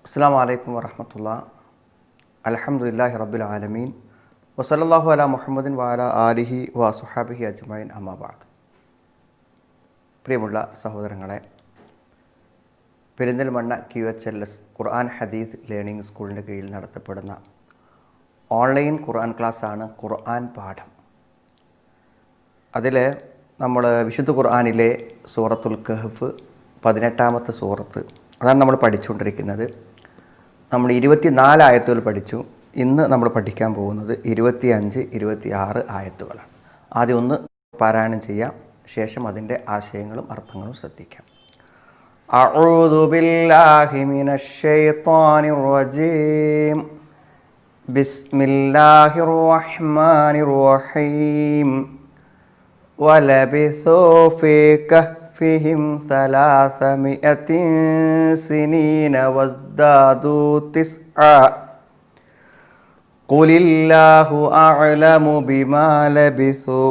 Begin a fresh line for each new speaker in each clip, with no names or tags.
അസ്സലാമു അലൈക്കും വറഹ്മത്തുള്ളാഹി. അൽഹംദുലില്ലാഹി റബ്ബിൽ ആലമീൻ വസല്ലല്ലാഹു അലാ മുഹമ്മദിൻ വഅലാ ആലിഹി വസുഹാബിഹി അജ്മഈൻ അമ്മാ ബഅദ്. പ്രിയമുള്ള സഹോദരങ്ങളെ, പെരിന്തൽമണ്ണ QHLS ഖുർആൻ ഹദീസ് ലേണിംഗ് സ്കൂളിൻ്റെ കീഴിൽ നടത്തപ്പെടുന്ന ഓൺലൈൻ ഖുർആൻ ക്ലാസ്സാണ് ഖുർആൻ പാഠം. അതിൽ നമ്മൾ വിശുദ്ധ ഖുർആനിലെ സൂറത്തുൽ കഹ്ഫ് 18ാമത്തെ സൂറത്ത് അതാണ് നമ്മൾ പഠിച്ചുകൊണ്ടിരിക്കുന്നത്. നമ്മൾ 24 ആയത്തുകൾ പഠിച്ചു. ഇന്ന് നമ്മൾ പഠിക്കാൻ പോകുന്നത് 25, 26 ആയത്തുകളാണ്. ആദ്യം ഒന്ന് പാരായണം ചെയ്യാം, ശേഷം അതിൻ്റെ ആശയങ്ങളും അർത്ഥങ്ങളും ശ്രദ്ധിക്കാം. അഊദു ബില്ലാഹി മിനശ് ശൈത്വാനിർ റജീം. ബിസ്മില്ലാഹിർ റഹ്മാനിർ റഹീം. വലബിസൂ ഫീ കഹ്ഫിഹിം 300 സിനീന വസ്ദാദൂ തിസ്ആ. ഖുലില്ലാഹു അഅലമു ബിമാ ലബിസൂ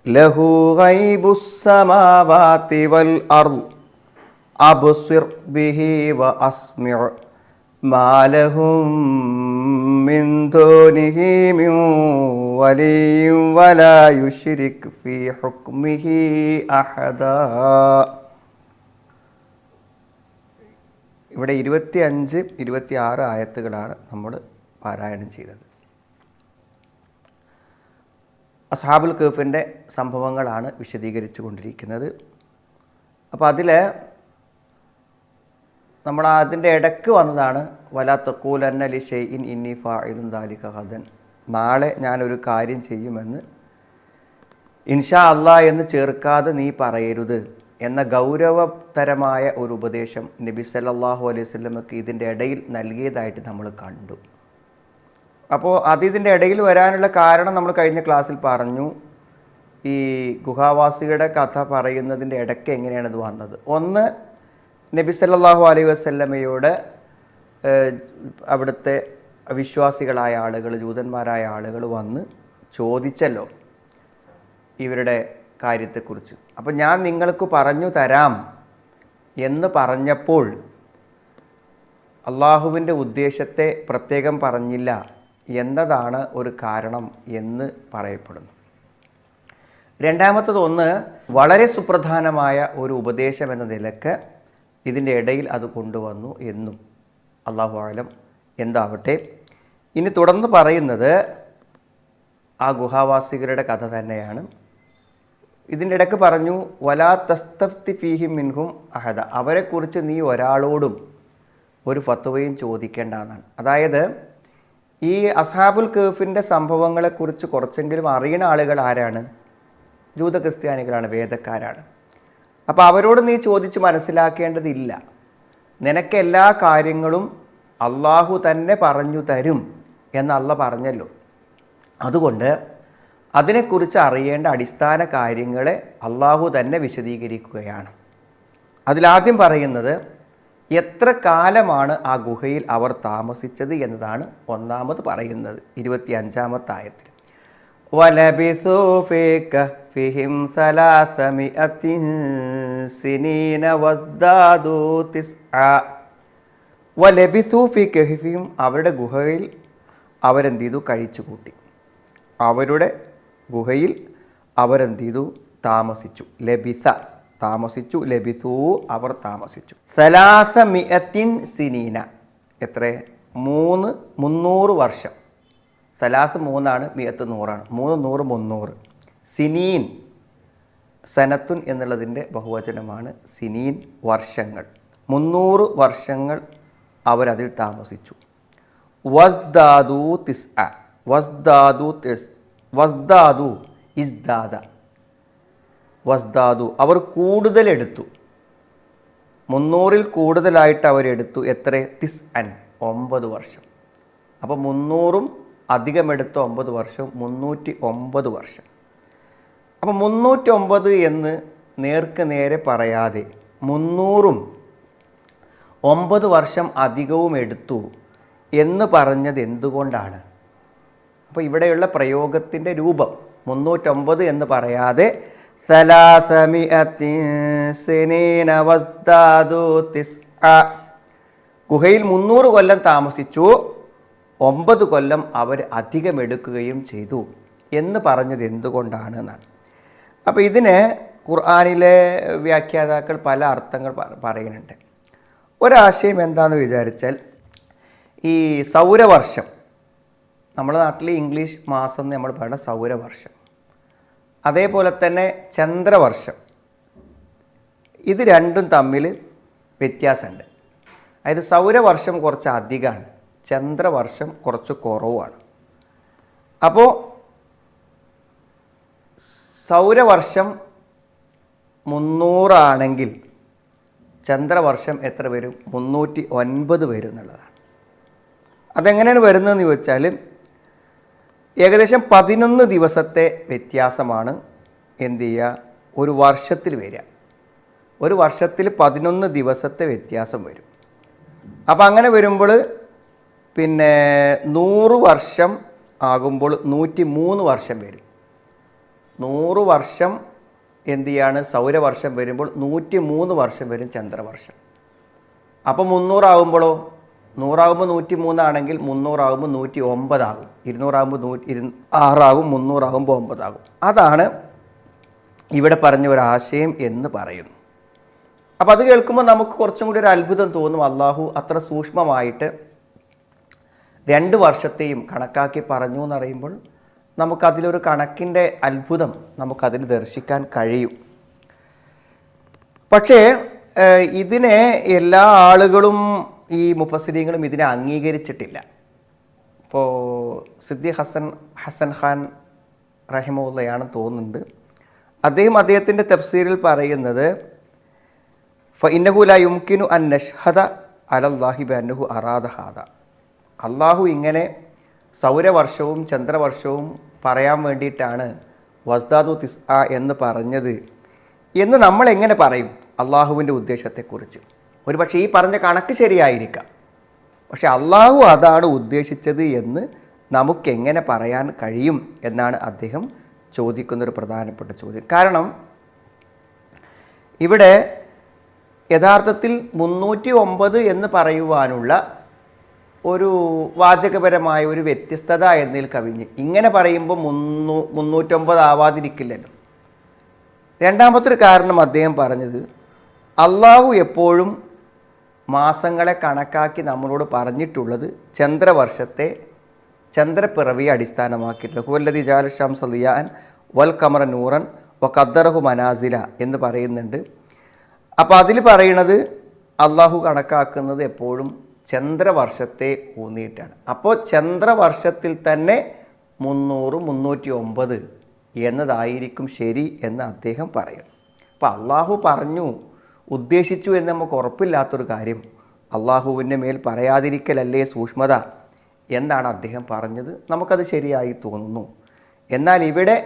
ലഹു ഗൈബുസ് സമാവാതി വൽ അർദ് അബ്സിർ ബിഹി വഅസ്മിഉ മാ ലഹും മിൻ ദൂനിഹി മിൻ വലിയ്യിൻ വലാ യുശ്രിക് ഫീ ഹുക്മിഹി അഹദാ. ഇവിടെ 25, 26 ആയത്തുകളാണ് നമ്മൾ പാരായണം ചെയ്തത്. അസ്ഹാബുൽ കഹ്ഫിൻ്റെ സംഭവങ്ങളാണ് വിശദീകരിച്ചു കൊണ്ടിരിക്കുന്നത്. അപ്പോൾ അതിൽ നമ്മൾ അതിൻ്റെ ഇടയ്ക്ക് വന്നതാണ് വലാ തഖൂലന്ന ലി ഷൈഇൻ ഇന്നി ഫാഇലുൻ ദാലിക ഗദൻ. നാളെ ഞാനൊരു കാര്യം ചെയ്യുമെന്ന് ഇൻഷാ അല്ലാഹ് എന്ന് ചേർക്കാതെ നീ പറയരുത് എന്ന ഗൗരവതരമായ ഒരു ഉപദേശം നബി സല്ലല്ലാഹു അലൈഹി വസല്ലമക്ക് ഇതിൻ്റെ ഇടയിൽ നൽകിയതായിട്ട് നമ്മൾ കണ്ടു. അപ്പോൾ ഇതിൻ്റെ ഇടയിൽ വരാനുള്ള കാരണം നമ്മൾ കഴിഞ്ഞ ക്ലാസ്സിൽ പറഞ്ഞു. ഈ ഗുഹാവാസികളുടെ കഥ പറയുന്നതിൻ്റെ ഇടയ്ക്ക് എങ്ങനെയാണ് ഇത് വന്നത്? ഒന്ന്, നബി സല്ലല്ലാഹു അലൈഹി വസല്ലമയോട് അവിടുത്തെ വിശ്വാസികളായ ആളുകൾ, ജൂതന്മാരായ ആളുകൾ വന്ന് ചോദിച്ചല്ലോ ഇവരുടെ കാര്യത്തെക്കുറിച്ച്. അപ്പം ഞാൻ നിങ്ങൾക്ക് പറഞ്ഞു തരാം എന്ന് പറഞ്ഞപ്പോൾ അള്ളാഹുവിൻ്റെ ഉദ്ദേശത്തെ പ്രത്യേകം പറഞ്ഞില്ല എന്നതാണ് ഒരു കാരണം എന്ന് പറയപ്പെടുന്നു. രണ്ടാമത്തതൊന്ന്, വളരെ സുപ്രധാനമായ ഒരു ഉപദേശം എന്ന നിലക്ക് ഇതിൻ്റെ ഇടയിൽ അത് കൊണ്ടുവന്നു എന്നും അല്ലാഹു അഅലം. എന്താവട്ടെ, ഇനി തുടർന്ന് പറയുന്നത് ആ ഗുഹാവാസികളുടെ കഥ തന്നെയാണ്. ഇതിൻ്റെ ഇടയ്ക്ക് പറഞ്ഞു വലാ തസ്തഫ്തി ഫീഹിം മിൻഹും അഹദ. അവരെക്കുറിച്ച് നീ ഒരാളോടും ഒരു ഫത്വയും ചോദിക്കേണ്ട എന്നാണ്. അതായത് ഈ അസ്ഹാബുൽ കഹ്ഫിൻ്റെ സംഭവങ്ങളെക്കുറിച്ച് കുറച്ചെങ്കിലും അറിയുന്ന ആളുകൾ ആരാണ്? ജൂത ക്രിസ്ത്യാനികളാണ്, വേദക്കാരാണ്. അപ്പോൾ അവരോട് നീ ചോദിച്ച് മനസ്സിലാക്കേണ്ടതില്ല. നിനക്ക് എല്ലാ കാര്യങ്ങളും അള്ളാഹു തന്നെ പറഞ്ഞു തരും എന്ന് അള്ളാഹ് പറഞ്ഞല്ലോ. അതുകൊണ്ട് അതിനെക്കുറിച്ച് അറിയേണ്ട അടിസ്ഥാന കാര്യങ്ങളെ അള്ളാഹു തന്നെ വിശദീകരിക്കുകയാണ്. അതിലാദ്യം പറയുന്നത് എത്ര കാലമാണ് ആ ഗുഹയിൽ അവർ താമസിച്ചത് എന്നതാണ് ഒന്നാമത് പറയുന്നത് 25ാമത്തെ ആയത്തിൽ. വലബിസൂ ഫീ കഹ്ഫിഹിം 300 സിനീന വസ്ദാദൂ തിസ്ആ. വലബിസൂ ഫീ കഹ്ഫിഹിം, അവരുടെ ഗുഹയിൽ അവരെന്ത് ചെയ്തു? കഴിച്ചുകൂട്ടി. അവരുടെ ഗുഹയിൽ അവരെന്ത് ചെയ്തു? താമസിച്ചു. ലബിസ, താമസിച്ചു. ലബിസൂ, അവർ താമസിച്ചു. 300 സിനീന, എത്ര? 300 വർഷം. സലാസ് 3 മിയത്ത് 100. 300 300. സിനീൻ, സനത്തുൻ എന്നുള്ളതിൻ്റെ ബഹുവചനമാണ് സിനീൻ, വർഷങ്ങൾ. 300 വർഷങ്ങൾ അവരതിൽ താമസിച്ചു. വസ്ദാദു തിസ്ആ. വസ്ദാദു ഇസ്ദാദ. വസ്ദാദു, അവർ കൂടുതലെടുത്തു. 300ൽ കൂടുതലായിട്ട് അവരെടുത്തു. എത്ര? തിസ്അൻ, 9 വർഷം. അപ്പോൾ 300ഉം അധികമെടുത്ത 9 വർഷവും 309 വർഷം. അപ്പോൾ 309 എന്ന് നേർക്ക് നേരെ പറയാതെ 300ഉം 9 വർഷം അധികവും എടുത്തു എന്ന് പറഞ്ഞത് എന്തുകൊണ്ടാണ്? അപ്പോൾ ഇവിടെയുള്ള പ്രയോഗത്തിൻ്റെ രൂപം 309 എന്ന് പറയാതെ 300 സിനീന വസ്ദാദൂ തിസ്ആ ഗുഹയിൽ 300 കൊല്ലം താമസിച്ചു, 9 കൊല്ലം അവർ അധികമെടുക്കുകയും ചെയ്തു എന്ന് പറഞ്ഞത് എന്തുകൊണ്ടാണ് എന്നാണ്. അപ്പോൾ ഇതിന് ഖുർആനിലെ വ്യാഖ്യാതാക്കൾ പല അർത്ഥങ്ങൾ പറയുന്നുണ്ട്. ഒരാശയം എന്താണെന്ന് വിചാരിച്ചാൽ, ഈ സൗരവർഷം, നമ്മുടെ നാട്ടിൽ ഇംഗ്ലീഷ് മാസം നമ്മൾ പറയുന്ന സൗരവർഷം, അതേപോലെ തന്നെ ചന്ദ്രവർഷം, ഇത് രണ്ടും തമ്മിൽ വ്യത്യാസമുണ്ട്. അതായത് സൗരവർഷം കുറച്ച് അധികമാണ്, ചന്ദ്രവർഷം കുറച്ച് കുറവാണ്. അപ്പോൾ സൗരവർഷം 300 ആണെങ്കിൽ ചന്ദ്രവർഷം എത്ര വരും? 309 വരും എന്നുള്ളതാണ്. അതെങ്ങനെയാണ് വരുന്നതെന്ന് ചോദിച്ചാൽ, ഏകദേശം 11 ദിവസത്തെ വ്യത്യാസമാണ് എന്ത് ചെയ്യുക, ഒരു വർഷത്തിൽ വരിക. ഒരു വർഷത്തിൽ 11 ദിവസത്തെ വ്യത്യാസം വരും. അപ്പോൾ അങ്ങനെ വരുമ്പോൾ പിന്നെ 100 വർഷം ആകുമ്പോൾ 103 വർഷം വരും. 100 വർഷം എന്ത് ചെയ്യാണ്, സൗരവർഷം വരുമ്പോൾ 103 വർഷം വരും ചന്ദ്രവർഷം. അപ്പോൾ 300 ആകുമ്പോഴോ, 100 ആകുമ്പോൾ 103 ആണെങ്കിൽ 300 ആകുമ്പോൾ 109 ആകും, 200 ആകുമ്പോൾ 6 ആകും, 300 ആകുമ്പോൾ 9 ആകും. അതാണ് ഇവിടെ പറഞ്ഞ ഒരു ആശയം എന്ന് പറയുന്നു. അപ്പോൾ അത് കേൾക്കുമ്പോൾ നമുക്ക് കുറച്ചും കൂടി ഒരു അത്ഭുതം തോന്നും. അള്ളാഹു അത്ര സൂക്ഷ്മമായിട്ട് 2 വർഷത്തെയും കണക്കാക്കി പറഞ്ഞു എന്നറിയുമ്പോൾ നമുക്കതിലൊരു കണക്കിൻ്റെ അത്ഭുതം നമുക്കതിൽ ദർശിക്കാൻ കഴിയും. പക്ഷേ ഇതിനെ എല്ലാ ആളുകളും, ഈ മുഫസ്സിരീങ്ങളും ഇതിനെ അംഗീകരിച്ചിട്ടില്ല. ഇപ്പോൾ സിദ്ദി ഹസൻ ഖാൻ റഹിമഹുള്ളയാണ് തോന്നുന്നുണ്ട്. അദ്ദേഹത്തിൻ്റെ തഫ്സീറിൽ പറയുന്നത്, ഫഇന്നഹു ലാ യുംകിനു അൻ നഷ്ഹദ അലല്ലാഹി ബഅന്നഹു അറാദ ഹാദ. അള്ളാഹു ഇങ്ങനെ സൗരവർഷവും ചന്ദ്രവർഷവും പറയാൻ വേണ്ടിയിട്ടാണ് വസ്ദാദു തിസ്ആ എന്ന് പറഞ്ഞത് എന്ന് നമ്മൾ എങ്ങനെ പറയും അള്ളാഹുവിൻ്റെ ഉദ്ദേശത്തെക്കുറിച്ച്? ഒരു പക്ഷേ ഈ പറഞ്ഞ കണക്ക് ശരിയായിരിക്കാം, പക്ഷെ അള്ളാഹു അതാണ് ഉദ്ദേശിച്ചത് എന്ന് നമുക്കെങ്ങനെ പറയാൻ കഴിയും എന്നാണ് അദ്ദേഹം ചോദിക്കുന്നൊരു പ്രധാനപ്പെട്ട ചോദ്യം. കാരണം ഇവിടെ യഥാർത്ഥത്തിൽ 309 എന്ന് പറയുവാനുള്ള ഒരു വാചകപരമായ ഒരു വ്യത്യസ്തത എന്നതിൽ കവിഞ്ഞ് ഇങ്ങനെ പറയുമ്പോൾ 309 ആവാതിരിക്കില്ലല്ലോ. രണ്ടാമത്തെ കാരണം അദ്ദേഹം പറഞ്ഞത്, അള്ളാഹു എപ്പോഴും മാസങ്ങളെ കണക്കാക്കി നമ്മളോട് പറഞ്ഞിട്ടുള്ളത് ചന്ദ്രവർഷത്തെ, ചന്ദ്രപ്പിറവിയെ അടിസ്ഥാനമാക്കിയിട്ടുള്ള ഹുവല്ലദീ ജഅല ശംസ ദിയാഅൻ വൽ ഖമറ നൂറൻ വഖദ്ദറഹു മനാസില എന്ന് പറയുന്നുണ്ട്. അപ്പോൾ അതിൽ പറയണത് അള്ളാഹു കണക്കാക്കുന്നത് എപ്പോഴും ചന്ദ്രവർഷത്തെ ഊന്നിയിട്ടാണ്. അപ്പോൾ ചന്ദ്രവർഷത്തിൽ തന്നെ 300, 309 എന്നതായിരിക്കും ശരി എന്ന് അദ്ദേഹം പറയുന്നു. അപ്പോൾ അള്ളാഹു പറഞ്ഞു, ഉദ്ദേശിച്ചു എന്ന് നമുക്ക് ഉറപ്പില്ലാത്തൊരു കാര്യം അള്ളാഹുവിൻ്റെ മേൽ പറയാതിരിക്കലല്ലേ സൂക്ഷ്മത എന്നാണ് അദ്ദേഹം പറഞ്ഞത്. നമുക്കത് ശരിയായി തോന്നുന്നു. എന്നാൽ ഇവിടെ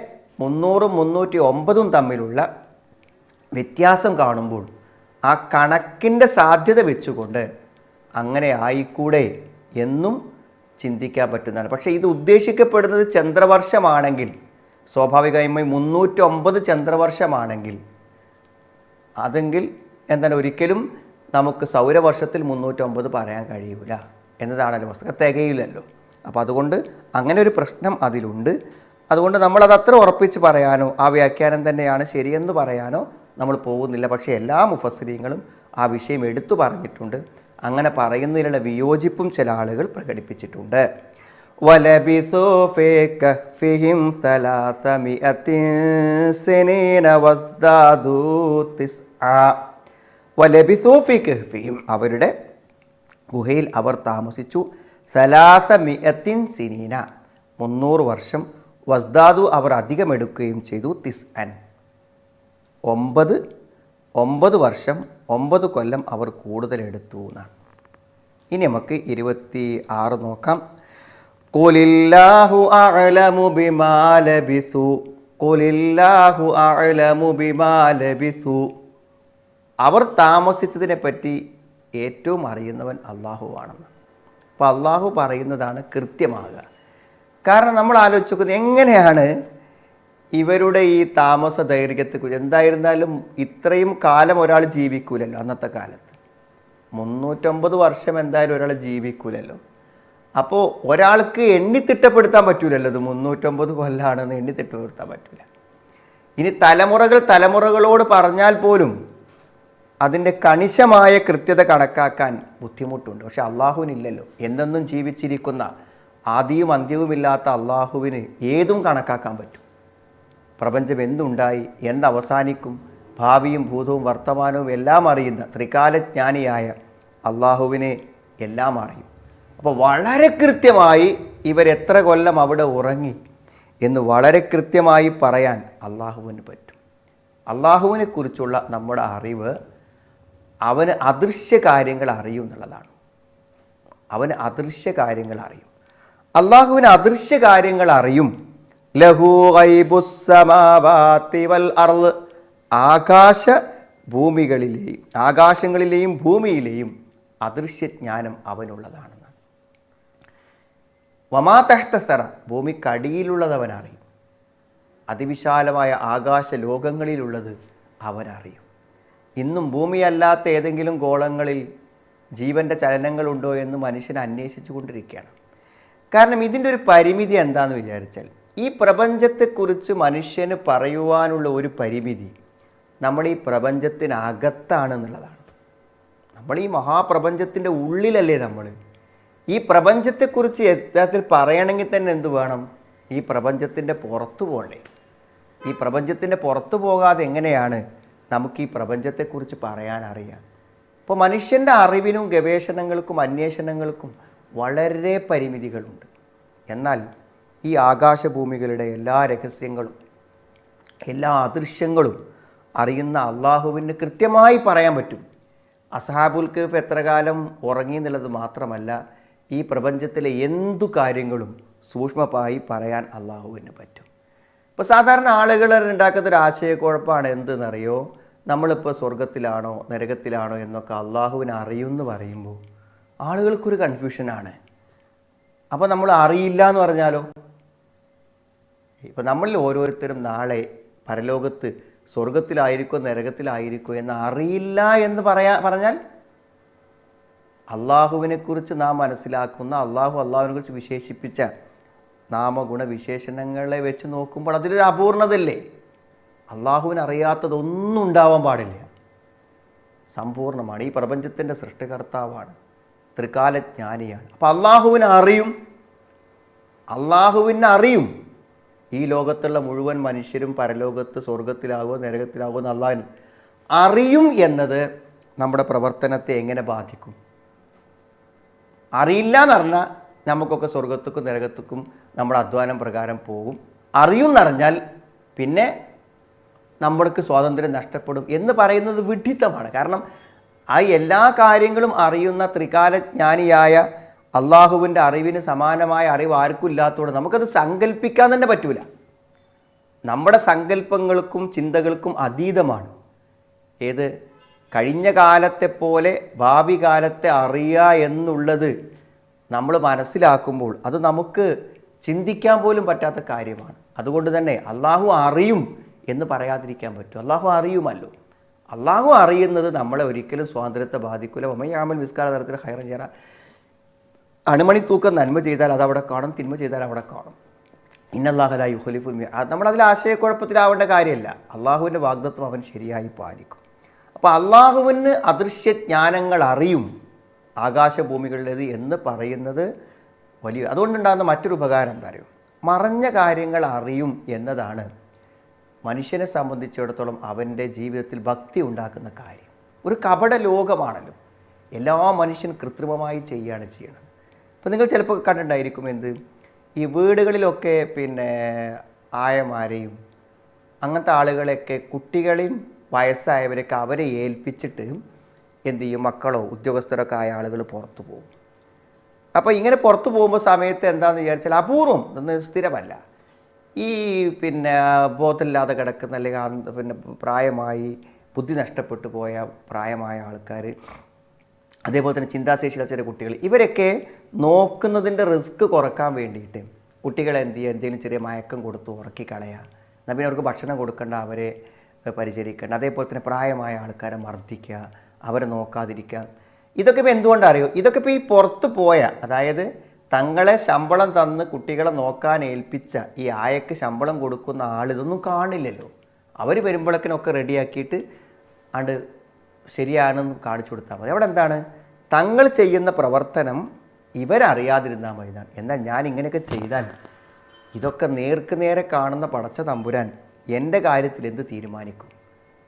300, 309 തമ്മിലുള്ള വ്യത്യാസം കാണുമ്പോൾ ആ കണക്കിൻ്റെ സാധ്യത വെച്ചുകൊണ്ട് അങ്ങനെ ആയിക്കൂടെ എന്നും ചിന്തിക്കാൻ പറ്റുന്നതാണ്. പക്ഷേ ഇത് ഉദ്ദേശിക്കപ്പെടുന്നത് ചന്ദ്രവർഷമാണെങ്കിൽ, സ്വാഭാവികമായി 309 ചന്ദ്രവർഷമാണെങ്കിൽ, അതെങ്കിൽ എന്താണ് ഒരിക്കലും നമുക്ക് സൗരവർഷത്തിൽ 309 പറയാൻ കഴിയില്ല എന്നതാണല്ലോ വസ്തുത, തികയില്ലല്ലോ. അപ്പോൾ അതുകൊണ്ട് അങ്ങനെ ഒരു പ്രശ്നം അതിലുണ്ട്. അതുകൊണ്ട് നമ്മളത് അത്ര ഉറപ്പിച്ച് പറയാനോ ആ വ്യാഖ്യാനം തന്നെയാണ് ശരിയെന്ന് പറയാനോ നമ്മൾ പോകുന്നില്ല. പക്ഷേ എല്ലാ മുഫസ്സിരീങ്ങളും ആ വിഷയം എടുത്തു പറഞ്ഞിട്ടുണ്ട്. അങ്ങനെ പറയുന്നതിലുള്ള വിയോജിപ്പും ചില ആളുകൾ പ്രകടിപ്പിച്ചിട്ടുണ്ട്. വലബിസൂ ഫീ കഹ്ഫിഹിം സലാസമിഅത്തിൻ സിനീന വസ്ദാദൂ തിസ്ആ. വലബിസൂ ഫീ കഹ്ഫിഹിം, അവരുടെ ഗുഹയിൽ അവർ താമസിച്ചു, സലാസമിഅത്തിൻ സിനീന 300 വർഷം, വസ്ദാദു അവർ അധികമെടുക്കുകയും ചെയ്തു, തിസ്അൻ 9 വർഷം 9 കൊല്ലം അവർ കൂടുതൽ എടുത്തു എന്നാണ്. ഇനി നമുക്ക് 26 നോക്കാം. ഖുലില്ലാഹു അഅലമു ബിമാ ലബിസു, ഖുലില്ലാഹു അഅലമു ബിമാ ലബിസു. അവർ താമസിച്ചതിനെ പറ്റി ഏറ്റവും അറിയുന്നവൻ അള്ളാഹുവാണെന്ന്. അപ്പോൾ അള്ളാഹു പറയുന്നതാണ് കൃത്യമാകുക. കാരണം നമ്മൾ ആലോചിച്ച് നോക്കുന്നത്, എങ്ങനെയാണ് ഇവരുടെ ഈ താമസ ദൈർഘ്യത്തെക്കുറിച്ച്, എന്തായിരുന്നാലും ഇത്രയും കാലം ഒരാൾ ജീവിക്കൂലല്ലോ അന്നത്തെ കാലത്ത്. 350 വർഷം എന്തായാലും ഒരാൾ ജീവിക്കൂലല്ലോ. അപ്പോൾ ഒരാൾക്ക് എണ്ണി തിട്ടപ്പെടുത്താൻ പറ്റൂലല്ലോ, ഇത് 350 കൊല്ലാണെന്ന് എണ്ണി തിട്ടപ്പെടുത്താൻ പറ്റില്ല. ഇനി തലമുറകളോട് പറഞ്ഞാൽ പോലും അതിൻ്റെ കണിശമായ കൃത്യത കണക്കാക്കാൻ ബുദ്ധിമുട്ടുണ്ട്. പക്ഷെ അള്ളാഹുവിനില്ലല്ലോ. എന്തെന്നും ജീവിച്ചിരിക്കുന്ന ആദിയും അന്ത്യവുമില്ലാത്ത അള്ളാഹുവിന് ഏതും കണക്കാക്കാൻ പറ്റും. പ്രപഞ്ചം എന്തുണ്ടായി, എന്തവസാനിക്കും, ഭാവിയും ഭൂതവും വർത്തമാനവും എല്ലാം അറിയുന്ന ത്രികാലജ്ഞാനിയായ അള്ളാഹുവിനെ എല്ലാം അറിയും. അപ്പോൾ വളരെ കൃത്യമായി ഇവരെത്ര കൊല്ലം അവിടെ ഉറങ്ങി എന്ന് വളരെ കൃത്യമായി പറയാൻ അള്ളാഹുവിന് പറ്റും. അള്ളാഹുവിനെ കുറിച്ചുള്ള നമ്മുടെ അറിവ് അവന് അദൃശ്യ കാര്യങ്ങൾ അറിയും എന്നുള്ളതാണ്. അവന് അദൃശ്യ കാര്യങ്ങൾ അറിയും. അള്ളാഹുവിന് അദൃശ്യ കാര്യങ്ങൾ അറിയും. ലഹു ഗൈബുസ് സമാവാതി വൽ അർള്, ആകാശങ്ങളിലെയും ഭൂമിയിലെയും അദൃശ്യജ്ഞാനം അവനുള്ളതാണെന്നാണ്. വമാ തഹ്ത സറ, ഭൂമിക്കടിയിലുള്ളത് അവനറിയും. അതിവിശാലമായ ആകാശ ലോകങ്ങളിലുള്ളത് അവനറിയും. ഇന്നും ഭൂമിയല്ലാത്ത ഏതെങ്കിലും ഗോളങ്ങളിൽ ജീവൻ്റെ ചലനങ്ങളുണ്ടോ എന്ന് മനുഷ്യൻ അന്വേഷിച്ചു കൊണ്ടിരിക്കുകയാണ്. കാരണം ഇതിൻ്റെ ഒരു പരിമിതി എന്താണെന്ന് വിചാരിച്ചാൽ, ഈ പ്രപഞ്ചത്തെക്കുറിച്ച് മനുഷ്യന് പറയുവാനുള്ള ഒരു പരിമിതി നമ്മൾ ഈ പ്രപഞ്ചത്തിനകത്താണെന്നുള്ളതാണ്. നമ്മൾ ഈ മഹാപ്രപഞ്ചത്തിൻ്റെ ഉള്ളിലല്ലേ നമ്മൾ. ഈ പ്രപഞ്ചത്തെക്കുറിച്ച് യഥാർത്ഥത്തിൽ പറയണമെങ്കിൽ തന്നെ എന്ത് വേണം? ഈ പ്രപഞ്ചത്തിൻ്റെ പുറത്തു പോകണ്ടേ. ഈ പ്രപഞ്ചത്തിൻ്റെ പുറത്തു പോകാതെ എങ്ങനെയാണ് നമുക്ക് ഈ പ്രപഞ്ചത്തെക്കുറിച്ച് പറയാൻ അറിയാം? അപ്പോൾ മനുഷ്യൻ്റെ അറിവിനും ഗവേഷണങ്ങൾക്കും അന്വേഷണങ്ങൾക്കും വളരെ പരിമിതികളുണ്ട്. എന്നാൽ ഈ ആകാശഭൂമികളുടെ എല്ലാ രഹസ്യങ്ങളും എല്ലാ അദൃശ്യങ്ങളും അറിയുന്ന അള്ളാഹുവിന് കൃത്യമായി പറയാൻ പറ്റും. അസ്ഹാബുൽ കഹ്ഫ് എത്ര കാലം ഉറങ്ങി എന്നുള്ളത് മാത്രമല്ല, ഈ പ്രപഞ്ചത്തിലെ എന്തു കാര്യങ്ങളും സൂക്ഷ്മമായി പറയാൻ അള്ളാഹുവിന് പറ്റും. ഇപ്പോൾ സാധാരണ ആളുകൾ ഉണ്ടാക്കുന്നൊരു ആശയക്കുഴപ്പമാണ് എന്തെന്നറിയോ, നമ്മളിപ്പോൾ സ്വർഗത്തിലാണോ നരകത്തിലാണോ എന്നൊക്കെ അള്ളാഹുവിനെ അറിയുമെന്ന് പറയുമ്പോൾ ആളുകൾക്കൊരു കൺഫ്യൂഷനാണ്. അപ്പോൾ നമ്മൾ അറിയില്ല എന്ന് പറഞ്ഞാലോ? ഇപ്പം നമ്മളിൽ ഓരോരുത്തരും നാളെ പരലോകത്ത് സ്വർഗത്തിലായിരിക്കോ നരകത്തിലായിരിക്കോ എന്ന് അറിയില്ല എന്ന് പറഞ്ഞാൽ അള്ളാഹുവിനെക്കുറിച്ച് നാം മനസ്സിലാക്കുന്ന അള്ളാഹുവിനെക്കുറിച്ച് വിശേഷിപ്പിച്ച നാമഗുണ വിശേഷണങ്ങളെ വെച്ച് നോക്കുമ്പോൾ അതിലൊരു അപൂർണതല്ലേ? അള്ളാഹുവിന് അറിയാത്തതൊന്നും ഉണ്ടാവാൻ പാടില്ല. സമ്പൂർണ്ണമാണ്. ഈ പ്രപഞ്ചത്തിൻ്റെ സൃഷ്ടികർത്താവാണ്, ത്രികാലജ്ഞാനിയാണ്. അപ്പോൾ അള്ളാഹുവിനെ അറിയും. ഈ ലോകത്തുള്ള മുഴുവൻ മനുഷ്യരും പരലോകത്ത് സ്വർഗത്തിലാകുമോ നരകത്തിലാകുമോ എന്ന് അള്ളാഹുവിന് അറിയും എന്നത് നമ്മുടെ പ്രവർത്തനത്തെ എങ്ങനെ ബാധിക്കും? അറിയില്ല എന്ന് പറഞ്ഞാൽ നമുക്കൊക്കെ സ്വർഗത്തുക്കും നരകത്തുക്കും നമ്മുടെ അധ്വാനം പ്രകാരം പോകും. അറിയും എന്നറിഞ്ഞാൽ പിന്നെ നമ്മൾക്ക് സ്വാതന്ത്ര്യം നഷ്ടപ്പെടും എന്ന് പറയുന്നത് വിഡ്ഢിത്തമാണ്. കാരണം ആ എല്ലാ കാര്യങ്ങളും അറിയുന്ന ത്രികാലജ്ഞാനിയായ അള്ളാഹുവിൻ്റെ അറിവിന് സമാനമായ അറിവ് ആർക്കും ഇല്ലാത്തതുകൊണ്ട് നമുക്കത് സങ്കല്പിക്കാൻ തന്നെ പറ്റൂല. നമ്മുടെ സങ്കല്പങ്ങൾക്കും ചിന്തകൾക്കും അതീതമാണ്. ഏത് കഴിഞ്ഞ കാലത്തെ പോലെ ഭാവി കാലത്തെ അറിയുക എന്നുള്ളത് നമ്മൾ മനസ്സിലാക്കുമ്പോൾ അത് നമുക്ക് ചിന്തിക്കാൻ പോലും പറ്റാത്ത കാര്യമാണ്. അതുകൊണ്ട് തന്നെ അള്ളാഹു അറിയും എന്ന് പറയാതിരിക്കാൻ പറ്റും. അള്ളാഹു അറിയുമല്ലോ. അള്ളാഹു അറിയുന്നത് നമ്മളെ ഒരിക്കലും സ്വാതന്ത്ര്യത്തെ ബാധിക്കില്ല. ഒമയാമൽ വിസ്കാര തരത്തിൽ ഹൈറൻ ചേര, അണുമണി തൂക്കം നന്മ ചെയ്താൽ അത് അവിടെ കാണും, തിന്മ ചെയ്താൽ അവിടെ കാണും. ഇന്നല്ലാഹു ലാ യുഖ്ലിഫുൽ മിഅദ്. നമ്മളതിൽ ആശയക്കുഴപ്പത്തിലാവേണ്ട കാര്യമല്ല. അള്ളാഹുവിൻ്റെ വാഗ്ദത്വം അവൻ ശരിയായി പാലിക്കും. അപ്പോൾ അള്ളാഹുവിന് അദൃശ്യ ജ്ഞാനങ്ങൾ അറിയും ആകാശഭൂമികളിലേത് എന്ന് പറയുന്നത് വലിയ, അതുകൊണ്ടുണ്ടാകുന്ന മറ്റൊരു ഉപകാരം എന്താ അറിയും? മറഞ്ഞ കാര്യങ്ങൾ അറിയും എന്നതാണ് മനുഷ്യനെ സംബന്ധിച്ചിടത്തോളം അവൻ്റെ ജീവിതത്തിൽ ഭക്തി ഉണ്ടാക്കുന്ന കാര്യം. ഒരു കപട ലോകമാണല്ലോ, എല്ലാ മനുഷ്യൻ കൃത്രിമമായി ചെയ്യുകയാണ് ചെയ്യണത്. അപ്പോൾ നിങ്ങൾ ചിലപ്പോൾ കണ്ടിട്ടുണ്ടായിരിക്കും എന്ത്, ഈ വീടുകളിലൊക്കെ ആയമാരെയും അങ്ങനത്തെ ആളുകളെയൊക്കെ കുട്ടികളെയും വയസ്സായവരൊക്കെ അവരെ ഏൽപ്പിച്ചിട്ട് എന്ത് ചെയ്യും, മക്കളോ ഉദ്യോഗസ്ഥരൊക്കെ ആയ ആളുകൾ പുറത്തു പോകും. അപ്പോൾ ഇങ്ങനെ പുറത്തു പോകുമ്പോൾ സമയത്ത് എന്താണെന്ന് വിചാരിച്ചാൽ അപൂർവം, ഇതൊന്നും സ്ഥിരമല്ല, ഈ ബോധമില്ലാതെ കിടക്കുന്ന അല്ലെങ്കിൽ പ്രായമായി ബുദ്ധി നഷ്ടപ്പെട്ടു പോയ പ്രായമായ ആൾക്കാർ, അതേപോലെ തന്നെ ചിന്താശേഷിയുള്ള ചില കുട്ടികൾ, ഇവരൊക്കെ നോക്കുന്നതിൻ്റെ റിസ്ക് കുറക്കാൻ വേണ്ടിയിട്ട് കുട്ടികളെ എന്ത് ചെയ്യുക, എന്തെങ്കിലും ചെറിയ മയക്കം കൊടുത്ത് ഉറക്കി കളയുക, എന്നാൽ പിന്നെ അവർക്ക് ഭക്ഷണം കൊടുക്കേണ്ട, അവരെ പരിചരിക്കേണ്ട. അതേപോലെ തന്നെ പ്രായമായ ആൾക്കാരെ മർദ്ദിക്കുക, അവരെ നോക്കാതിരിക്കുക. ഇതൊക്കെ ഇപ്പോൾ എന്തുകൊണ്ടറിയോ? ഇതൊക്കെ ഇപ്പോൾ ഈ പുറത്ത് പോയ, അതായത് തങ്ങളെ ശമ്പളം തന്ന് കുട്ടികളെ നോക്കാൻ ഏൽപ്പിച്ച ഈ ആയക്ക് ശമ്പളം കൊടുക്കുന്ന ആൾ ഇതൊന്നും കാണില്ലല്ലോ. അവർ വരുമ്പോഴേക്കിനൊക്കെ റെഡിയാക്കിയിട്ട് ആണ്ട് ശരിയാണെന്ന് കാണിച്ചു കൊടുത്താൽ മതി. അവിടെ എന്താണ്? തങ്ങൾ ചെയ്യുന്ന പ്രവർത്തനം ഇവരറിയാതിരുന്നാൽ മതി എന്നാണ്. എന്നാൽ ഞാൻ ഇങ്ങനെയൊക്കെ ചെയ്താൽ ഇതൊക്കെ നേർക്ക് നേരെ കാണുന്ന പടച്ച തമ്പുരാൻ എൻ്റെ കാര്യത്തിൽ എന്ത് തീരുമാനിക്കും?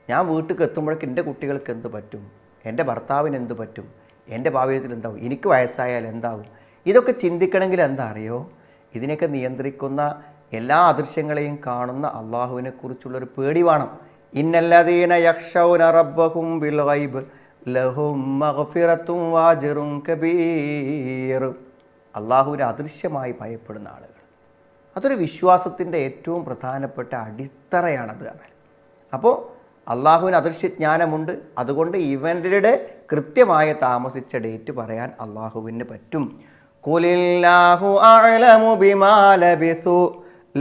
ഞാൻ വീട്ടിൽ എത്തുമ്പോഴേക്ക് എൻ്റെ കുട്ടികൾക്ക് എന്ത് പറ്റും? എൻ്റെ ഭർത്താവിന് എന്ത് പറ്റും? എൻ്റെ ഭാവിയിൽ എന്താവും? എനിക്ക് വയസ്സായാൽ എന്താവും? ഇതൊക്കെ ചിന്തിക്കണമെങ്കിൽ എന്താ അറിയോ? ഇതിനെയൊക്കെ നിയന്ത്രിക്കുന്ന എല്ലാ അദൃശ്യങ്ങളെയും കാണുന്ന അള്ളാഹുവിനെ കുറിച്ചുള്ളൊരു പേടി വേണം. ഇന്നല്ലദീന യഖ്ശൗന റബ്ബഹും ബിൽ ഗൈബ് ലഹും മഗ്ഫിറത്തും വഅജ്റുൻ കബീർ. അള്ളാഹുവിനെ അദൃശ്യമായി ഭയപ്പെടുന്ന ആളുകൾ, അതൊരു വിശ്വാസത്തിൻ്റെ ഏറ്റവും പ്രധാനപ്പെട്ട അടിത്തറയാണത്. അപ്പോൾ അള്ളാഹുവിന് അദൃശ്യജ്ഞാനമുണ്ട്. അതുകൊണ്ട് ഇവരുടെ കൃത്യമായ താമസിച്ച ഡേറ്റ് പറയാൻ അള്ളാഹുവിന് പറ്റും. ഖുലില്ലാഹു അഅലമു ബിമാ ലബിസു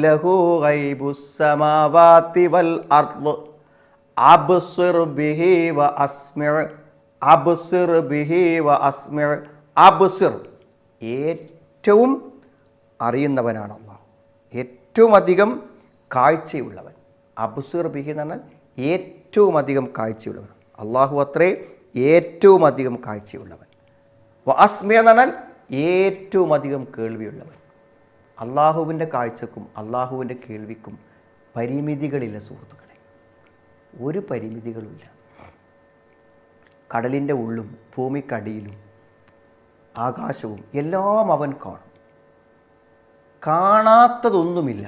ലഹു ഗൈബുസ് സമാവാതി വൽ അർദ് അബ്സിർ ബിഹി വ അസ്മിഅ് അബ്സിർ ബിഹി വ അസ്മിഅ് അബ്സിർ. ഏറ്റവും അറിയുന്നവനാണ് അള്ളാഹു, ഏറ്റവും അധികം കാഴ്ചയുള്ളവൻ. അബ്സിർ ബിഹി എന്ന് പറഞ്ഞാൽ ഏറ്റവും അധികം കാഴ്ചയുള്ളവൻ. അള്ളാഹു അത്രേ ഏറ്റവും അധികം കാഴ്ചയുള്ളവൻ. വ അസ്മിഅ് എന്ന് പറഞ്ഞാൽ ഏറ്റവും അധികം കേൾവിയുള്ളവൻ. അള്ളാഹുവിൻ്റെ കാഴ്ചക്കും അള്ളാഹുവിൻ്റെ കേൾവിക്കും പരിമിതികളില്ല സുഹൃത്തുക്കളെ, ഒരു പരിമിതികളുമില്ല. കടലിൻ്റെ ഉള്ളും ഭൂമിക്കടിയിലും ആകാശവും എല്ലാം അവൻ കാണും. കാണാത്തതൊന്നുമില്ല.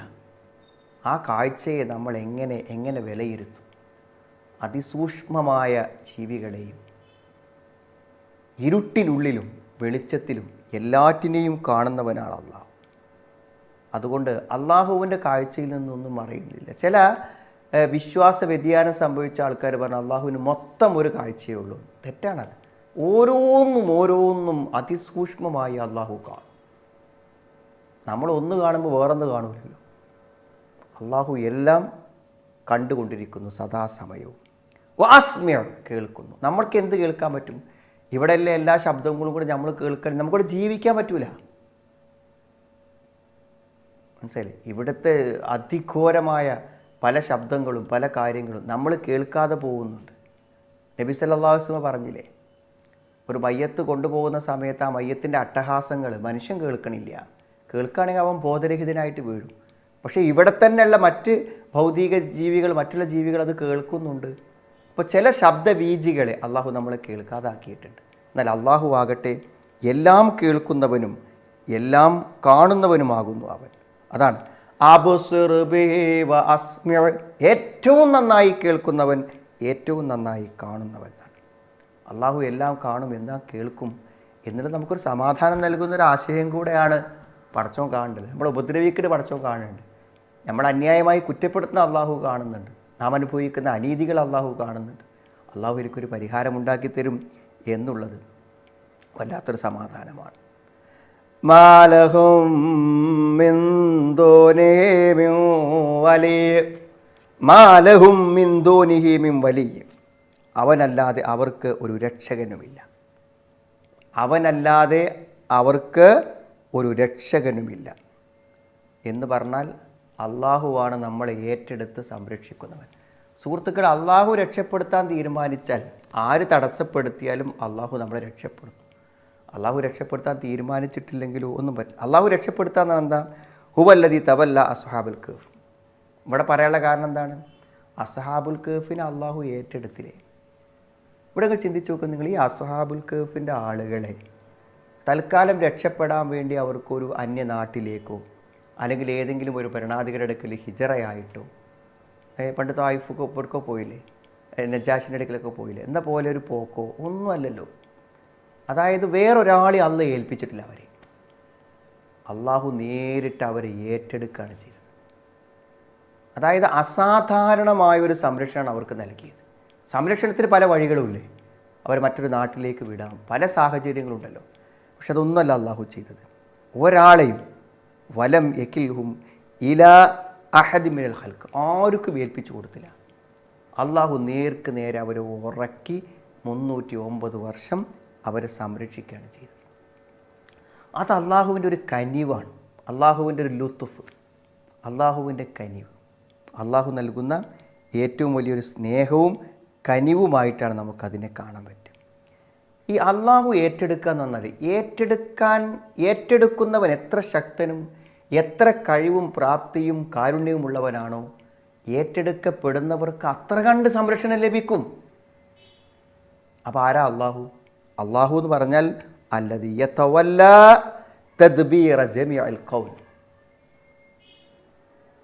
ആ കാഴ്ചയെ നമ്മൾ എങ്ങനെ വിലയിരുത്തും? അതിസൂക്ഷ്മമായ ജീവികളെയും ഇരുട്ടിനുള്ളിലും വെളിച്ചത്തിലും എല്ലാറ്റിനെയും കാണുന്നവനാണ് അള്ളാഹു. അതുകൊണ്ട് അള്ളാഹുവിൻ്റെ കാഴ്ചയിൽ നിന്നൊന്നും അറിയുന്നില്ല. ചില വിശ്വാസ വ്യതിയാനം സംഭവിച്ച ആൾക്കാർ പറഞ്ഞു അള്ളാഹുവിന് മൊത്തം ഒരു കാഴ്ചയേ ഉള്ളൂ. തെറ്റാണത്. ഓരോന്നും അതിസൂക്ഷ്മമായി അള്ളാഹു കാണും. നമ്മൾ ഒന്ന് കാണുമ്പോൾ വേറൊന്ന് കാണൂലല്ലോ. അള്ളാഹു എല്ലാം കണ്ടുകൊണ്ടിരിക്കുന്നു സദാസമയവും. വാസ്മ്യ കേൾക്കുന്നു. നമ്മൾക്ക് എന്ത് കേൾക്കാൻ പറ്റും? ഇവിടെയല്ലേ എല്ലാ ശബ്ദങ്ങളും കൂടെ നമ്മൾ കേൾക്കണം. നമുക്കിവിടെ ജീവിക്കാൻ പറ്റൂല. മനസ്സിലായി? ഇവിടുത്തെ അതിഘോരമായ പല ശബ്ദങ്ങളും പല കാര്യങ്ങളും നമ്മൾ കേൾക്കാതെ പോകുന്നുണ്ട്. നബി സല്ലല്ലാഹു അലൈഹി വസല്ലം പറഞ്ഞില്ലേ, ഒരു മയ്യത്ത് കൊണ്ടുപോകുന്ന സമയത്ത് ആ മയ്യത്തിൻ്റെ അട്ടഹാസങ്ങൾ മനുഷ്യൻ കേൾക്കണില്ല. കേൾക്കുകയാണെങ്കിൽ അവൻ ബോധരഹിതനായിട്ട് വീഴും. പക്ഷേ ഇവിടെ തന്നെയുള്ള മറ്റ് ഭൗതിക ജീവികൾ, മറ്റുള്ള ജീവികൾ അത് കേൾക്കുന്നുണ്ട്. അപ്പോൾ ചില ശബ്ദവീജികളെ അള്ളാഹു നമ്മളെ കേൾക്കാതാക്കിയിട്ടുണ്ട്. എന്നാൽ അള്ളാഹു ആകട്ടെ എല്ലാം കേൾക്കുന്നവനും എല്ലാം കാണുന്നവനുമാകുന്നു അവൻ. അതാണ് അബ്സിർ ബിഹി വ അസ്മിഅ്. ഏറ്റവും നന്നായി കേൾക്കുന്നവൻ, ഏറ്റവും നന്നായി കാണുന്നവനാണ്. അള്ളാഹു എല്ലാം കാണും, എല്ലാം കേൾക്കും എന്നിട്ട് നമുക്കൊരു സമാധാനം നൽകുന്നൊരു ആശയം കൂടെയാണ് പടച്ചോൻ കാണേണ്ടത്. നമ്മൾ ഉപദ്രവിക്കുന്ന പടച്ചോൻ കാണുന്നുണ്ട്. നമ്മൾ അന്യായമായി കുറ്റപ്പെടുത്തുന്ന അള്ളാഹു കാണുന്നുണ്ട്. നാം അനുഭവിക്കുന്ന അനീതികൾ അള്ളാഹു കാണുന്നുണ്ട്. അള്ളാഹു എനിക്കൊരു പരിഹാരമുണ്ടാക്കി തരും എന്നുള്ളത് വല്ലാത്തൊരു സമാധാനമാണ്. മാലഹും മിൻ ദൂനിഹി മിൻ വലിയ്യ് മാലഹും മിൻ ദൂനിഹി മിൻ വലിയ്യ്. അവനല്ലാതെ അവർക്ക് ഒരു രക്ഷകനുമില്ല. അവനല്ലാതെ അവർക്ക് ഒരു രക്ഷകനുമില്ല എന്ന് പറഞ്ഞാൽ അള്ളാഹുവാണ് നമ്മളെ ഏറ്റെടുത്ത് സംരക്ഷിക്കുന്നവൻ. സുഹൃത്തുക്കൾ, അള്ളാഹു രക്ഷപ്പെടുത്താൻ തീരുമാനിച്ചാൽ ആര് തടസ്സപ്പെടുത്തിയാലും അള്ളാഹു നമ്മളെ രക്ഷപ്പെടുത്തും. അള്ളാഹു രക്ഷപ്പെടുത്താൻ തീരുമാനിച്ചിട്ടില്ലെങ്കിലോ ഒന്നും പറ്റില്ല. അള്ളാഹു രക്ഷപ്പെടുത്താൻ എന്താ? ഹുവല്ലദീ തവല്ല അസ്ഹാബുൽ കഹ്ഫ്. ഇവിടെ പറയാനുള്ള കാരണം എന്താണ്? അസ്ഹാബുൽ കഹ്ഫിനെ അള്ളാഹു ഏറ്റെടുത്തില്ലേ. ഇവിടെ ചിന്തിച്ച് നോക്കുക നിങ്ങൾ, ഈ അസ്ഹാബുൽ കഹ്ഫിൻ്റെ ആളുകളെ തൽക്കാലം രക്ഷപ്പെടാൻ വേണ്ടി അവർക്കൊരു അന്യനാട്ടിലേക്കോ അല്ലെങ്കിൽ ഏതെങ്കിലും ഒരു ഭരണാധികാരിയുടെ അടുക്കൽ ഹിജറയായിട്ടോ, പണ്ട് തായിഫൊക്കെ ഒപ്പർക്കോ പോയില്ലേ, നജാഷിൻ്റെ അടുക്കലൊക്കെ പോയില്ലേ, എന്ന പോലെ ഒരു പോക്കോ ഒന്നുമല്ലല്ലോ. അതായത് വേറൊരാളെ അള്ളാഹു ഏൽപ്പിച്ചിട്ടില്ല. അവരെ അള്ളാഹു നേരിട്ട് അവരെ ഏറ്റെടുക്കുകയാണ് ചെയ്തത്. അതായത് അസാധാരണമായൊരു സംരക്ഷണമാണ് അവർക്ക് നൽകിയത്. സംരക്ഷണത്തിന് പല വഴികളുമില്ലേ. അവർ മറ്റൊരു നാട്ടിലേക്ക് വിടാം, പല സാഹചര്യങ്ങളുണ്ടല്ലോ. പക്ഷെ അതൊന്നുമല്ല അള്ളാഹു ചെയ്തത്. ഒരാളെയും വലം യകിൽഹും ഇലാ അഹദി മിനൽ ഖൽഖ്, ആർക്കും ഏൽപ്പിച്ചു കൊടുത്തില്ല. അള്ളാഹു നേർക്ക് നേരെ അവരെ ഉറക്കി 309 വർഷം അവരെ സംരക്ഷിക്കുകയാണ് ചെയ്തത്. അത് അള്ളാഹുവിൻ്റെ ഒരു കനിവാണ്, അള്ളാഹുവിൻ്റെ ഒരു ലുത്തുഫ്, അള്ളാഹുവിൻ്റെ കനിവ്. അള്ളാഹു നൽകുന്ന ഏറ്റവും വലിയൊരു സ്നേഹവും കനിവുമായിട്ടാണ് നമുക്കതിനെ കാണാൻ പറ്റുക. ഈ അള്ളാഹു ഏറ്റെടുക്കുക എന്ന് പറഞ്ഞാൽ ഏറ്റെടുക്കുന്നവൻ എത്ര ശക്തനും എത്ര കഴിവും പ്രാപ്തിയും കാരുണ്യവുമുള്ളവനാണോ ഏറ്റെടുക്കപ്പെടുന്നവർക്ക് അത്ര കണ്ട് സംരക്ഷണം ലഭിക്കും. അപ്പോൾ ആരാ അള്ളാഹു? അള്ളാഹു എന്ന് പറഞ്ഞാൽ അല്ലദീ യതവല്ലാ തദ്ബീറ ജമീഅൽ ഖൗൻ,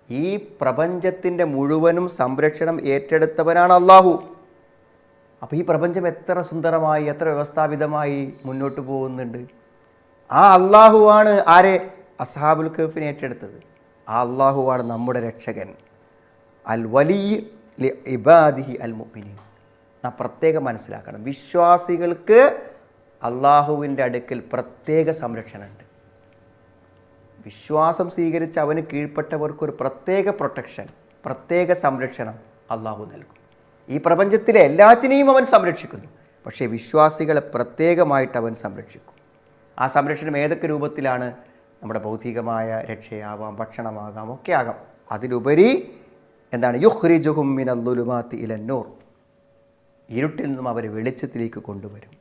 ഈ പ്രപഞ്ചത്തിൻ്റെ മുഴുവനും സംരക്ഷണം ഏറ്റെടുത്തവനാണ് അള്ളാഹു. അപ്പോൾ ഈ പ്രപഞ്ചം എത്ര സുന്ദരമായി എത്ര വ്യവസ്ഥാപിതമായി മുന്നോട്ട് പോകുന്നുണ്ട്. ആ അള്ളാഹുവാണ് ആരെ? അസ്ഹാബുൽ കഹ്ഫിനെ ഏറ്റെടുത്തത്. ആ അള്ളാഹുവാണ് നമ്മുടെ രക്ഷകൻ. അൽ വലി ലി ഇബാദിഹി അൽ മുഅ്മിനീൻ. നാം പ്രത്യേകം മനസ്സിലാക്കണം, വിശ്വാസികൾക്ക് അള്ളാഹുവിൻ്റെ അടുക്കൽ പ്രത്യേക സംരക്ഷണമുണ്ട്. വിശ്വാസം സ്വീകരിച്ച് അവന് കീഴ്പ്പെട്ടവർക്കൊരു പ്രത്യേക പ്രൊട്ടക്ഷൻ, പ്രത്യേക സംരക്ഷണം അള്ളാഹു നൽകും. ഈ പ്രപഞ്ചത്തിലെ എല്ലാത്തിനെയും അവൻ സംരക്ഷിക്കുന്നു, പക്ഷേ വിശ്വാസികളെ പ്രത്യേകമായിട്ട് അവൻ സംരക്ഷിക്കും. ആ സംരക്ഷണം ഏതൊക്കെ രൂപത്തിലാണ്? നമ്മുടെ ഭൗതികമായ രക്ഷയാവാം, ഭക്ഷണമാകാം, ഒക്കെ ആകാം. അതിലുപരി എന്താണ്? യുഖ്രിജുഹും മിനൽ ളുലുമാത്തി ഇലൻ നൂർ, ഇരുട്ടിൽ നിന്നും അവരെ വെളിച്ചത്തിലേക്ക് കൊണ്ടുവരും.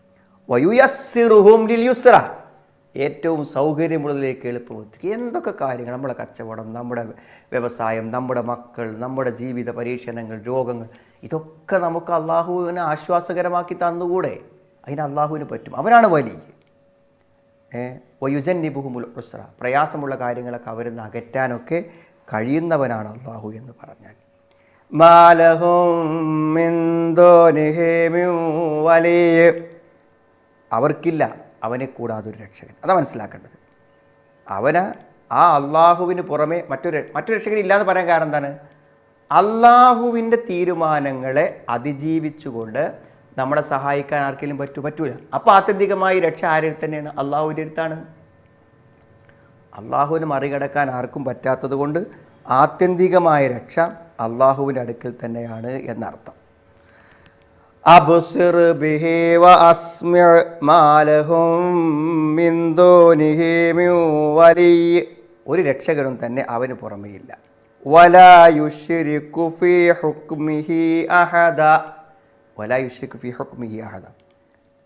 വയുയസ്സിറുഹും ലിൽ യുസ്റ, ഏറ്റവും സൗകര്യമുള്ളതിലേക്ക് എളുപ്പമെത്തിക്കും. എന്തൊക്കെ കാര്യങ്ങൾ, നമ്മുടെ കച്ചവടം, നമ്മുടെ വ്യവസായം, നമ്മുടെ മക്കൾ, നമ്മുടെ ജീവിത പരീക്ഷണങ്ങൾ, രോഗങ്ങൾ, ഇതൊക്കെ നമുക്ക് അള്ളാഹുവിനെ ആശ്വാസകരമാക്കി തന്നുകൂടെ? അതിന് അള്ളാഹുവിന് പറ്റും. അവനാണ് വലിയ വയുജന്നിബുഹുമുൽ ഉസ്റ, പ്രയാസമുള്ള കാര്യങ്ങളൊക്കെ അവരിൽ നിന്ന് അകറ്റാനൊക്കെ കഴിയുന്നവനാണ് അള്ളാഹു എന്ന് പറഞ്ഞാൽ. മാലഹും മിൻ ദൂനിഹി മിൻ വലിയ്യ, അവർക്കില്ല അവനെ കൂടാതെ ഒരു രക്ഷകൻ. അതാ മനസ്സിലാക്കേണ്ടത്. അവന് ആ അള്ളാഹുവിന് പുറമെ മറ്റൊരു രക്ഷകൻ ഇല്ലയെന്ന് പറയാൻ കാരണം എന്താണ്? അള്ളാഹുവിൻ്റെ തീരുമാനങ്ങളെ അതിജീവിച്ചുകൊണ്ട് നമ്മളെ സഹായിക്കാൻ ആർക്കെങ്കിലും പറ്റൂല. അപ്പോൾ ആത്യന്തികമായി രക്ഷ ആരിൽ തന്നെയാണ്? അള്ളാഹുവിൻ്റെ അടുത്താണ്. അള്ളാഹുവിന് മറികടക്കാൻ ആർക്കും പറ്റാത്തത് കൊണ്ട് ആത്യന്തികമായ രക്ഷ അള്ളാഹുവിൻ്റെ അടുക്കൽ തന്നെയാണ് എന്നർത്ഥം. അബ്സിർ ബിഹി വഅസ്മി മാ ലഹും മിൻ ദൂനിഹി മിൻ വലിയ്യ, ഒരു രക്ഷകനും തന്നെ അവന് പുറമെയില്ല. വലാ യുശ്രികു ഫീ ഹുക്മിഹി അഹദ, വലാ യുശ്രികു ഫീ ഹുക്മിഹി അഹദ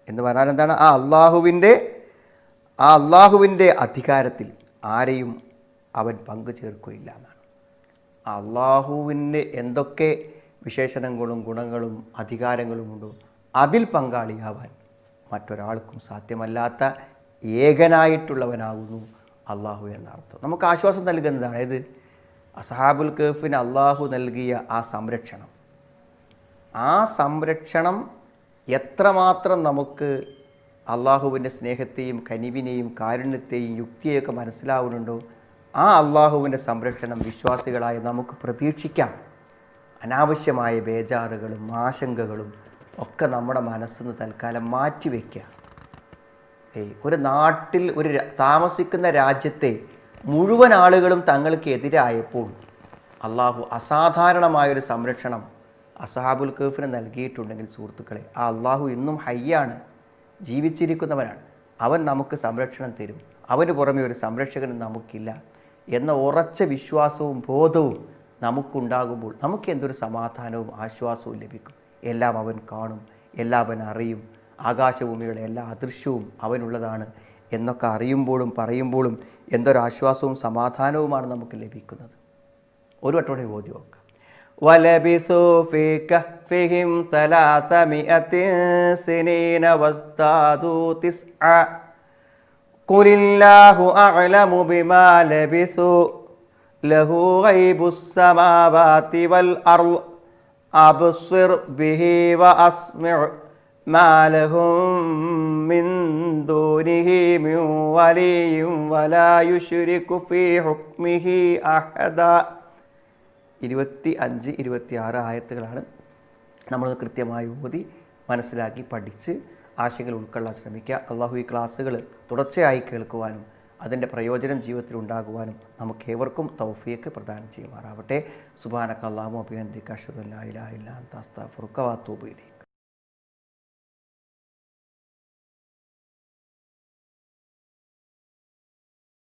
എന്ന് പറഞ്ഞാൽ എന്താണ്? ആ അള്ളാഹുവിൻ്റെ അധികാരത്തിൽ ആരെയും അവൻ പങ്കു ചേർക്കുകയില്ല എന്നാണ്. അള്ളാഹുവിൻ്റെ എന്തൊക്കെ വിശേഷണങ്ങളും ഗുണങ്ങളും അധികാരങ്ങളുമുണ്ടോ അതിൽ പങ്കാളിയാവാൻ മറ്റൊരാൾക്കും സാധ്യമല്ലാത്ത ഏകനായിട്ടുള്ളവനാകുന്നു അള്ളാഹു എന്നർത്ഥം. നമുക്ക് ആശ്വാസം നൽകുന്നതാണ് ഏത്? അസ്ഹാബുൽ കഹ്ഫിന് അള്ളാഹു നൽകിയ ആ സംരക്ഷണം എത്രമാത്രം നമുക്ക് അള്ളാഹുവിൻ്റെ സ്നേഹത്തെയും കനിവിനെയും കാരുണ്യത്തെയും യുക്തിയെയൊക്കെ മനസ്സിലാവുന്നുണ്ടോ, ആ അള്ളാഹുവിൻ്റെ സംരക്ഷണം വിശ്വാസികളായ നമുക്ക് പ്രതീക്ഷിക്കാം. അനാവശ്യമായ ബേജാറുകളും ആശങ്കകളും ഒക്കെ നമ്മുടെ മനസ്സിന്ന് തൽക്കാലം മാറ്റിവെക്കുക. ഒരു നാട്ടിൽ താമസിക്കുന്ന രാജ്യത്തെ മുഴുവൻ ആളുകളും തങ്ങൾക്ക് എതിരായപ്പോൾ അള്ളാഹു അസാധാരണമായൊരു സംരക്ഷണം അസ്ഹാബുൽ കഹ്ഫിന് നൽകിയിട്ടുണ്ടെങ്കിൽ സുഹൃത്തുക്കളെ, ആ അള്ളാഹു ഇന്നും ഹയ്യാണ്, ജീവിച്ചിരിക്കുന്നവനാണ്. അവൻ നമുക്ക് സംരക്ഷണം തരും. അവന് പുറമെ ഒരു സംരക്ഷകനും നമുക്കില്ല എന്ന ഉറച്ച വിശ്വാസവും ബോധവും നമുക്കുണ്ടാകുമ്പോൾ നമുക്ക് എന്തൊരു സമാധാനവും ആശ്വാസവും ലഭിക്കും. എല്ലാം അവൻ കാണും, എല്ലാം അവൻ അറിയും, ആകാശഭൂമിയുടെ എല്ലാ അദൃശ്യവും അവനുള്ളതാണ് എന്നൊക്കെ അറിയുമ്പോഴും പറയുമ്പോഴും എന്തൊരാശ്വാസവും സമാധാനവുമാണ് നമുക്ക് ലഭിക്കുന്നത്. ഒരു വട്ടോടെ ഓതി നോക്കാം. വലബിസൂ ഫീ കഹ്ഫിഹിം 300 സിനീന വസ്താദൂ തിസ്അ ഖുലില്ലാഹു അഅലമു ബിമാ ലബിസൂ ലഹു ഗൈബുസ് സമാവാതി വൽ അർള് അബ്സിർ ബിഹി വഅസ്മി മാ ലഹും മിൻ ദൂനിഹി മിൻ വലിയ്യിൻ വലാ യുശ്രികു ഫീ ഹുക്മിഹി അഹദ. 25, 26 ആയത്തുകളാണ് നമ്മൾ കൃത്യമായി ഓതി മനസ്സിലാക്കി പഠിച്ച് ആശയങ്ങൾ ഉൾക്കൊള്ളാൻ ശ്രമിക്കുക. അള്ളാഹു ഈ ക്ലാസ്സുകൾ തുടർച്ചയായി കേൾക്കുവാനും അതിൻ്റെ പ്രയോജനം ജീവിതത്തിൽ ഉണ്ടാകുവാനും നമുക്കേവർക്കും തൗഫീഖ് പ്രദാനം ചെയ്യുമാറാവട്ടെ. സുബ്ഹാനക അല്ലാഹുമ്മ വബിഹംദിക അശ്ഹദു അല്ലാ ഇലാഹ ഇല്ലാ അൻത അസ്തഗ്ഫിറുക വഅതൂബു ഇലൈക്.